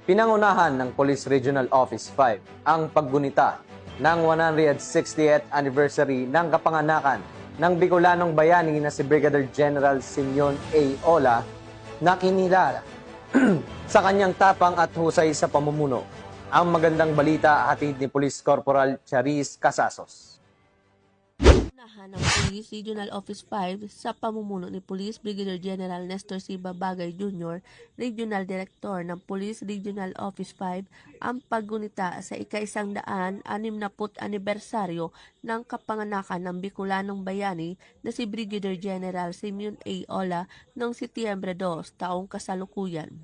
Pinangunahan ng Police Regional Office 5 ang paggunita ng 160th anniversary ng kapanganakan ng Bicolanong bayani na si Brigadier General Simeon A. Ola na kinilala sa kanyang tapang at husay sa pamumuno. Ang magandang balita hatid ni Police Corporal Charis Casasos. Ng Police Regional Office 5 sa pamumuno ni Police Brigadier General Nestor C. Babagay Jr., Regional Director ng Police Regional Office 5, ang paggunita sa ika-160 anibersaryo ng kapanganakan ng Bicolanong bayani na si Brigadier General Simeon A. Ola noong Setyembre 2, taong kasalukuyan.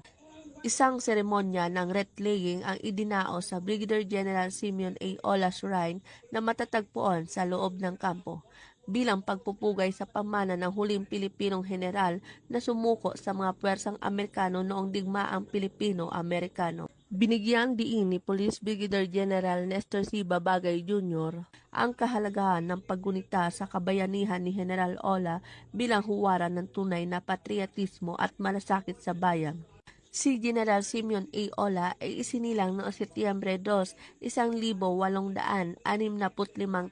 Isang seremonya ng wreath-laying ang idinao sa Brigadier General Simeon A. Ola Shrine na matatagpuan sa loob ng kampo bilang pagpupugay sa pamana ng huling Pilipinong general na sumuko sa mga puwersang Amerikano noong digmaang Pilipino-Amerikano. Binigyang diin ni Police Brigadier General Nestor C. Babagay Jr. ang kahalagahan ng paggunita sa kabayanihan ni General Ola bilang huwaran ng tunay na patriotismo at malasakit sa bayan. Si General Simeon A. Ola ay isinilang noong Setyembre 2, 1865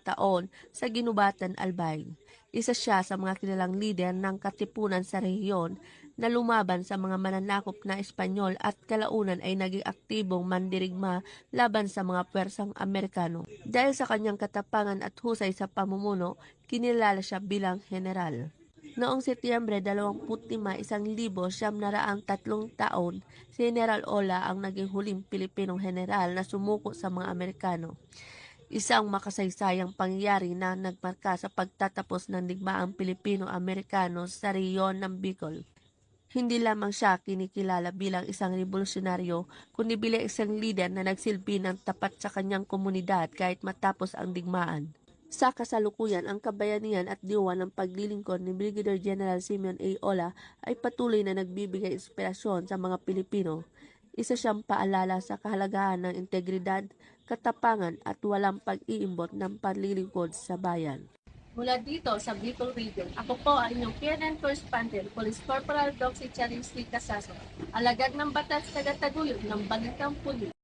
taon sa Ginubatan, Albay. Isa siya sa mga kilalang lider ng katipunan sa rehiyon na lumaban sa mga mananakop na Espanyol at kalaunan ay naging aktibong mandirigma laban sa mga puwersang Amerikano. Dahil sa kanyang katapangan at husay sa pamumuno, kinilala siya bilang general. Noong Setyembre 25, 1903 taon, si General Ola ang naging huling Pilipinong general na sumuko sa mga Amerikano. Isang makasaysayang pangyayari na nagmarka sa pagtatapos ng digmaang Pilipino-Amerikano sa rehiyon ng Bicol. Hindi lamang siya kinikilala bilang isang revolusyonaryo, kundi bilang isang lider na nagsilbi ng tapat sa kanyang komunidad kahit matapos ang digmaan. Sa kasalukuyan, ang kabayanihan at diwa ng paglilingkod ni Brigadier General Simeon A. Ola ay patuloy na nagbibigay inspirasyon sa mga Pilipino. Isa siyang paalala sa kahalagahan ng integridad, katapangan at walang pag-iimbot ng paglilingkod sa bayan. Mula dito sa Bicol Region, ako po ang inyong PNN Correspondent, Police Corporal Doxy Charis Casasos, alagad ng batas taga-taguyod ng Balitang Pulis.